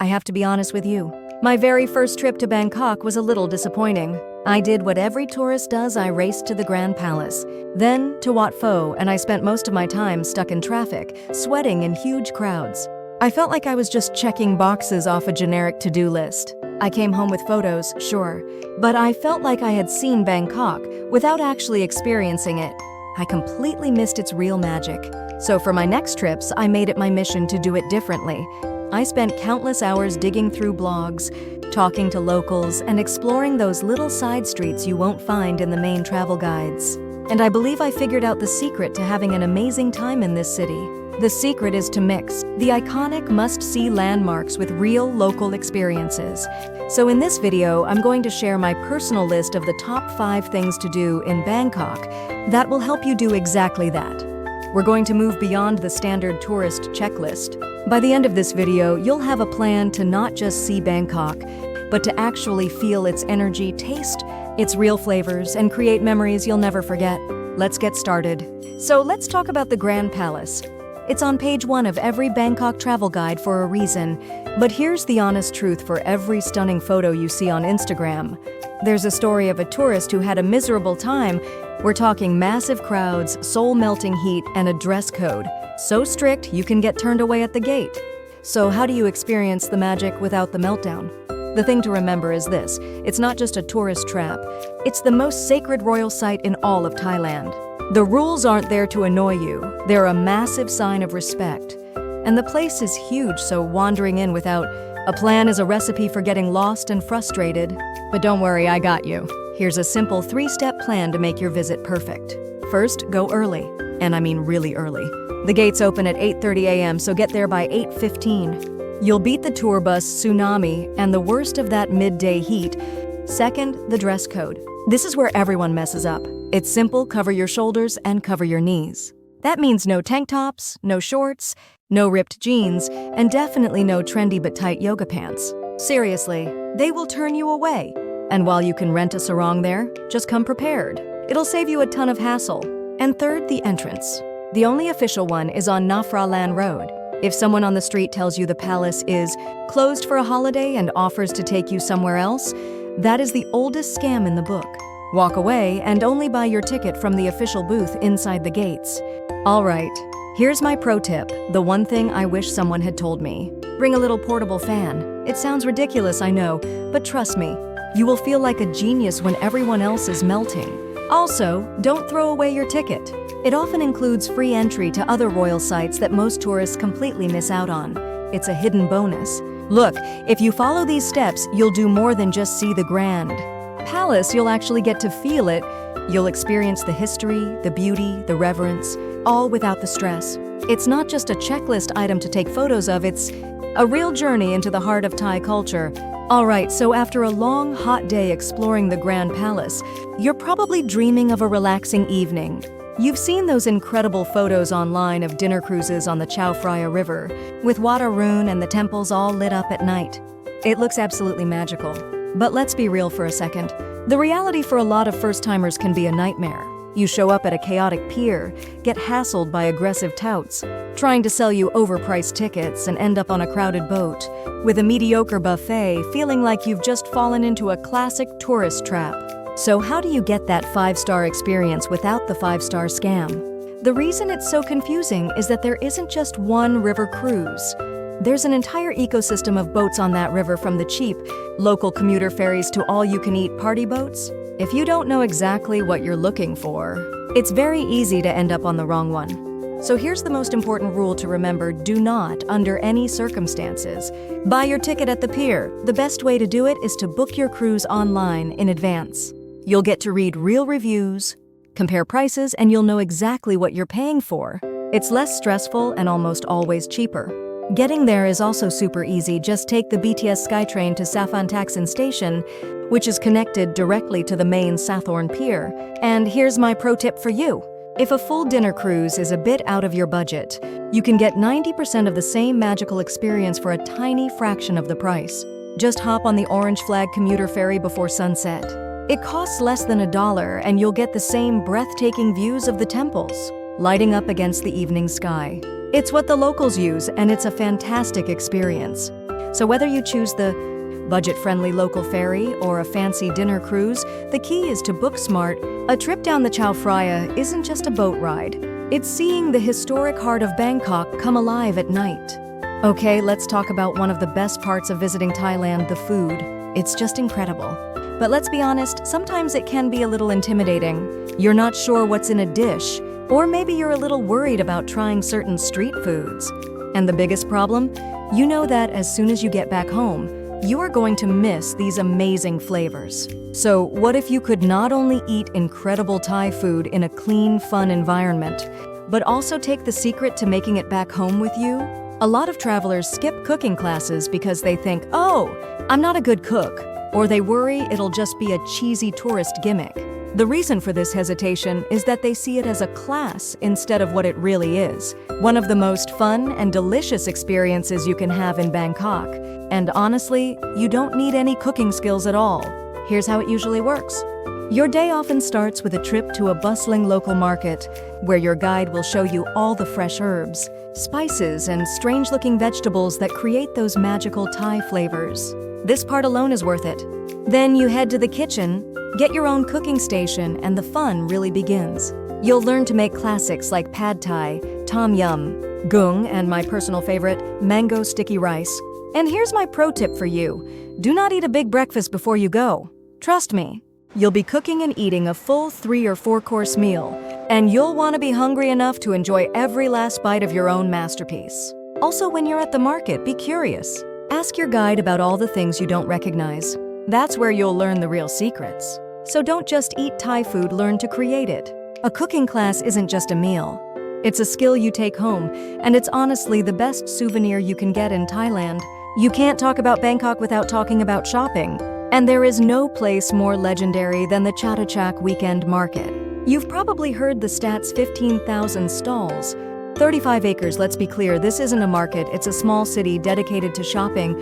I have to be honest with you. My very first trip to Bangkok was a little disappointing. I did what every tourist does, I raced to the Grand Palace. Then to Wat Pho, and I spent most of my time stuck in traffic, sweating in huge crowds. I felt like I was just checking boxes off a generic to-do list. I came home with photos, sure, but I felt like I had seen Bangkok without actually experiencing it. I completely missed its real magic. So for my next trips, I made it my mission to do it differently. I spent countless hours digging through blogs, talking to locals, and exploring those little side streets you won't find in the main travel guides. And I believe I figured out the secret to having an amazing time in this city. The secret is to mix the iconic must-see landmarks with real local experiences. So in this video, I'm going to share my personal list of the top 5 things to do in Bangkok that will help you do exactly that. We're going to move beyond the standard tourist checklist. By the end of this video, you'll have a plan to not just see Bangkok, but to actually feel its energy, taste its real flavors, and create memories you'll never forget. Let's get started. So let's talk about the Grand Palace. It's on page 1 of every Bangkok travel guide for a reason, but here's the honest truth for every stunning photo you see on Instagram. There's a story of a tourist who had a miserable time. We're talking massive crowds, soul-melting heat, and a dress code so strict you can get turned away at the gate. So how do you experience the magic without the meltdown? The thing to remember is this: it's not just a tourist trap, it's the most sacred royal site in all of Thailand. The rules aren't there to annoy you, they're a massive sign of respect. And the place is huge, so wandering in without a plan is a recipe for getting lost and frustrated. But don't worry, I got you. Here's a simple 3-step plan to make your visit perfect. First, go early, and I mean really early. The gates open at 8:30 a.m., so get there by 8:15. You'll beat the tour bus tsunami and the worst of that midday heat. Second, the dress code. This is where everyone messes up. It's simple: cover your shoulders and cover your knees. That means no tank tops, no shorts, no ripped jeans, and definitely no trendy but tight yoga pants. Seriously, they will turn you away. And while you can rent a sarong there, just come prepared. It'll save you a ton of hassle. And third, the entrance. The only official one is on Phra Lan Road. If someone on the street tells you the palace is closed for a holiday and offers to take you somewhere else, that is the oldest scam in the book. Walk away and only buy your ticket from the official booth inside the gates. All right, here's my pro tip, the one thing I wish someone had told me. Bring a little portable fan. It sounds ridiculous, I know, but trust me, you will feel like a genius when everyone else is melting. Also, don't throw away your ticket. It often includes free entry to other royal sites that most tourists completely miss out on. It's a hidden bonus. Look, if you follow these steps, you'll do more than just see the grand palace, you'll actually get to feel it. You'll experience the history, the beauty, the reverence, all without the stress. It's not just a checklist item to take photos of, it's a real journey into the heart of Thai culture. All right, so after a long, hot day exploring the Grand Palace, you're probably dreaming of a relaxing evening. You've seen those incredible photos online of dinner cruises on the Chao Phraya River, with Wat Arun and the temples all lit up at night. It looks absolutely magical. But let's be real for a second. The reality for a lot of first-timers can be a nightmare. You show up at a chaotic pier, get hassled by aggressive touts, trying to sell you overpriced tickets, and end up on a crowded boat with a mediocre buffet, feeling like you've just fallen into a classic tourist trap. So how do you get that 5-star experience without the 5-star scam? The reason it's so confusing is that there isn't just one river cruise. There's an entire ecosystem of boats on that river, from the cheap local commuter ferries to all-you-can-eat party boats. If you don't know exactly what you're looking for, it's very easy to end up on the wrong one. So here's the most important rule to remember: do not, under any circumstances, buy your ticket at the pier. The best way to do it is to book your cruise online in advance. You'll get to read real reviews, compare prices, and you'll know exactly what you're paying for. It's less stressful and almost always cheaper. Getting there is also super easy. Just take the BTS SkyTrain to Saphanthaxin Station, which is connected directly to the main Sathorn Pier. And here's my pro tip for you. If a full dinner cruise is a bit out of your budget, you can get 90% of the same magical experience for a tiny fraction of the price. Just hop on the Orange Flag commuter ferry before sunset. It costs less than $1, and you'll get the same breathtaking views of the temples, lighting up against the evening sky. It's what the locals use, and it's a fantastic experience. So whether you choose the budget-friendly local ferry or a fancy dinner cruise, the key is to book smart. A trip down the Chao Phraya isn't just a boat ride. It's seeing the historic heart of Bangkok come alive at night. Okay, let's talk about one of the best parts of visiting Thailand, the food. It's just incredible. But let's be honest, sometimes it can be a little intimidating. You're not sure what's in a dish, or maybe you're a little worried about trying certain street foods. And the biggest problem? You know that as soon as you get back home, you are going to miss these amazing flavors. So what if you could not only eat incredible Thai food in a clean, fun environment, but also take the secret to making it back home with you? A lot of travelers skip cooking classes because they think, oh, I'm not a good cook, or they worry it'll just be a cheesy tourist gimmick. The reason for this hesitation is that they see it as a class instead of what it really is. One of the most fun and delicious experiences you can have in Bangkok. And honestly, you don't need any cooking skills at all. Here's how it usually works. Your day often starts with a trip to a bustling local market, where your guide will show you all the fresh herbs, spices, and strange-looking vegetables that create those magical Thai flavors. This part alone is worth it. Then you head to the kitchen, get your own cooking station, and the fun really begins. You'll learn to make classics like pad thai, tom yum, gung, and my personal favorite, mango sticky rice. And here's my pro tip for you. Do not eat a big breakfast before you go. Trust me, you'll be cooking and eating a full 3 or 4 course meal, and you'll want to be hungry enough to enjoy every last bite of your own masterpiece. Also, when you're at the market, be curious. Ask your guide about all the things you don't recognize. That's where you'll learn the real secrets. So don't just eat Thai food, learn to create it. A cooking class isn't just a meal. It's a skill you take home, and it's honestly the best souvenir you can get in Thailand. You can't talk about Bangkok without talking about shopping. And there is no place more legendary than the Chatuchak weekend market. You've probably heard the stats: 15,000 stalls. 35 acres, let's be clear, this isn't a market, it's a small city dedicated to shopping.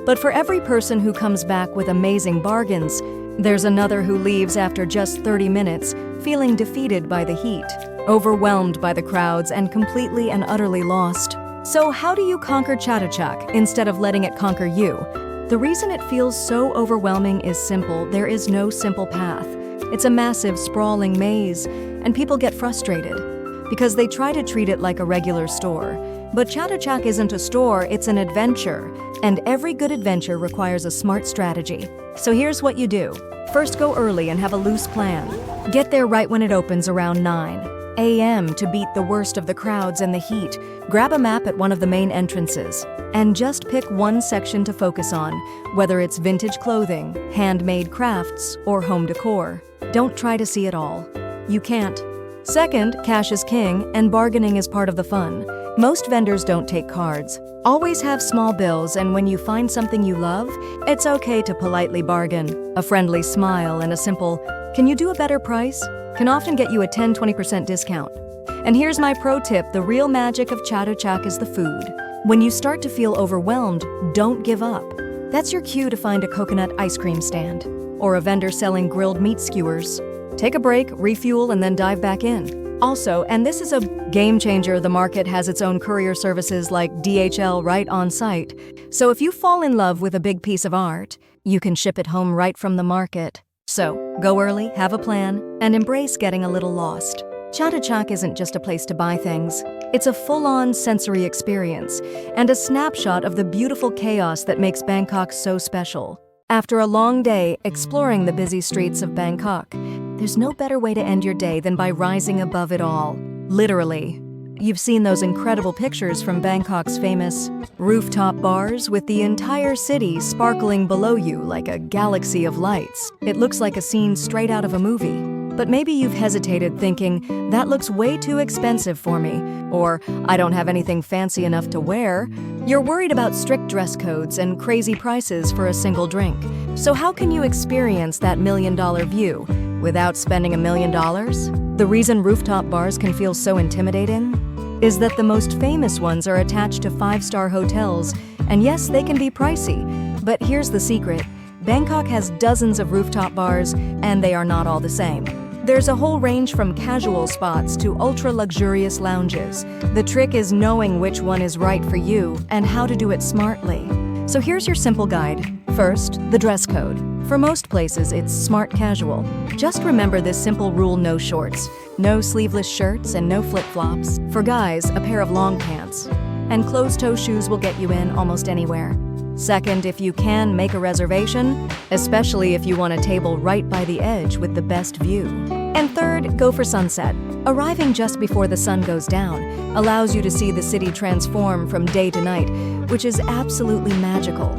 But for every person who comes back with amazing bargains, there's another who leaves after just 30 minutes, feeling defeated by the heat, overwhelmed by the crowds, and completely and utterly lost. So how do you conquer Chatuchak instead of letting it conquer you? The reason it feels so overwhelming is simple. There is no simple path. It's a massive, sprawling maze, and people get frustrated because they try to treat it like a regular store. But Chatuchak isn't a store, it's an adventure. And every good adventure requires a smart strategy. So here's what you do. First, go early and have a loose plan. Get there right when it opens around 9 a.m. to beat the worst of the crowds and the heat. Grab a map at one of the main entrances and just pick one section to focus on, whether it's vintage clothing, handmade crafts, or home decor. Don't try to see it all. You can't. Second, cash is king, and bargaining is part of the fun. Most vendors don't take cards. Always have small bills, and when you find something you love, it's okay to politely bargain. A friendly smile and a simple, "Can you do a better price?" can often get you a 10-20% discount. And here's my pro tip: the real magic of Chatuchak is the food. When you start to feel overwhelmed, don't give up. That's your cue to find a coconut ice cream stand or a vendor selling grilled meat skewers. Take a break, refuel, and then dive back in. Also, and this is a game changer, the market has its own courier services like DHL right on site. So if you fall in love with a big piece of art, you can ship it home right from the market. So, go early, have a plan, and embrace getting a little lost. Chatuchak isn't just a place to buy things. It's a full-on sensory experience and a snapshot of the beautiful chaos that makes Bangkok so special. After a long day exploring the busy streets of Bangkok, there's no better way to end your day than by rising above it all. Literally. You've seen those incredible pictures from Bangkok's famous rooftop bars with the entire city sparkling below you like a galaxy of lights. It looks like a scene straight out of a movie. But maybe you've hesitated thinking, that looks way too expensive for me, or I don't have anything fancy enough to wear. You're worried about strict dress codes and crazy prices for a single drink. So how can you experience that $1,000,000 view without spending $1 million? The reason rooftop bars can feel so intimidating is that the most famous ones are attached to 5-star hotels, and yes, they can be pricey. But here's the secret. Bangkok has dozens of rooftop bars, and they are not all the same. There's a whole range from casual spots to ultra-luxurious lounges. The trick is knowing which one is right for you and how to do it smartly. So here's your simple guide. First, the dress code. For most places, it's smart casual. Just remember this simple rule: no shorts, no sleeveless shirts, and no flip-flops. For guys, a pair of long pants. And closed-toe shoes will get you in almost anywhere. Second, if you can, make a reservation, especially if you want a table right by the edge with the best view. And third, go for sunset. Arriving just before the sun goes down allows you to see the city transform from day to night, which is absolutely magical.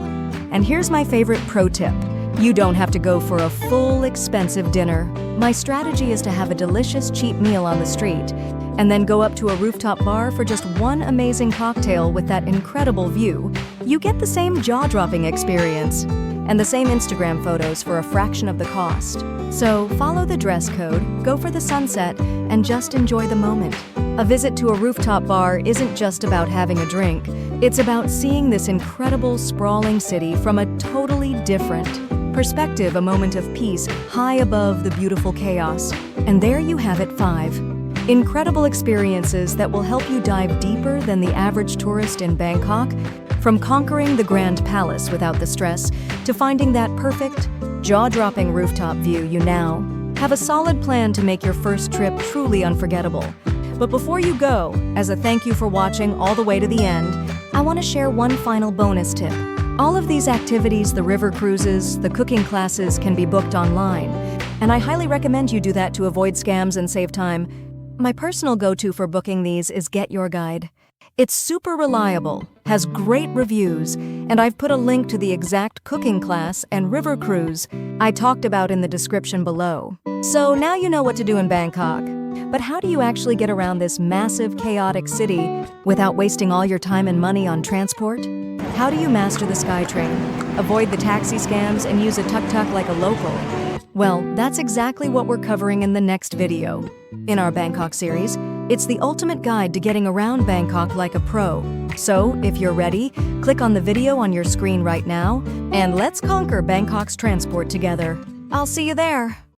And here's my favorite pro tip. You don't have to go for a full, expensive dinner. My strategy is to have a delicious, cheap meal on the street, and then go up to a rooftop bar for just one amazing cocktail with that incredible view. You get the same jaw-dropping experience and the same Instagram photos for a fraction of the cost. So follow the dress code, go for the sunset, and just enjoy the moment. A visit to a rooftop bar isn't just about having a drink. It's about seeing this incredible, sprawling city from a totally different perspective, a moment of peace high above the beautiful chaos. And there you have it, 5 incredible experiences that will help you dive deeper than the average tourist in Bangkok, from conquering the Grand Palace without the stress to finding that perfect, jaw-dropping rooftop view. You now have a solid plan to make your first trip truly unforgettable. But before you go, as a thank you for watching all the way to the end, I want to share one final bonus tip. All of these activities, the river cruises, the cooking classes, can be booked online, and I highly recommend you do that to avoid scams and save time. My personal go-to for booking these is Get Your Guide. It's super reliable, has great reviews, and I've put a link to the exact cooking class and river cruise I talked about in the description below. So now you know what to do in Bangkok. But how do you actually get around this massive, chaotic city without wasting all your time and money on transport? How do you master the SkyTrain, avoid the taxi scams, and use a tuk-tuk like a local? Well, that's exactly what we're covering in the next video. In our Bangkok series, it's the ultimate guide to getting around Bangkok like a pro. So, if you're ready, click on the video on your screen right now, and let's conquer Bangkok's transport together. I'll see you there.